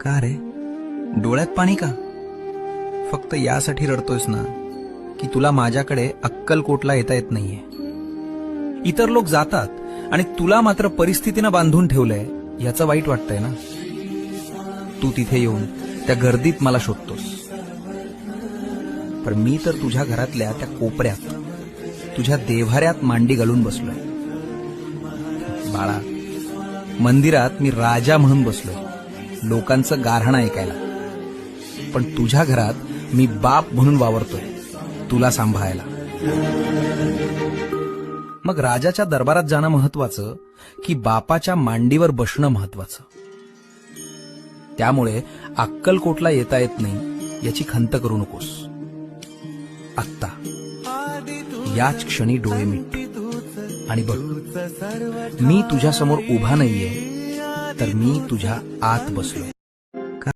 का रे, डोळ्यात पाणी का? फक्त यासाठी रडतोयस ना की तुला माझ्याकडे अक्कलकोटला येता येत नाहीये. इतर लोक जातात आणि तुला मात्र परिस्थितीनं बांधून ठेवलंय याचं वाईट वाटतंय ना. तू तिथे येऊन त्या गर्दीत मला शोधतोस, पण मी तर तुझ्या घरातल्या त्या कोपऱ्यात तुझ्या देव्हाऱ्यात मांडी घालून बसलोय. बाळा, मंदिरात मी राजा म्हणून बसलोय, लोकांचं गारहाणं ऐकायला, पण तुझ्या घरात मी बाप म्हणून वावरतोय, तुला सांभाळायला. मग राजाच्या दरबारात जाणं महत्वाचं की बापाच्या मांडीवर बसणं महत्वाचं? त्यामुळे अक्कलकोटला येता येत नाही याची खंत करू नकोस. आत्ता याच क्षणी डोळे मिट आणि बघ, मी तुझ्या समोर उभा नाहीये, तर मी तुझ्या आत बसलोय.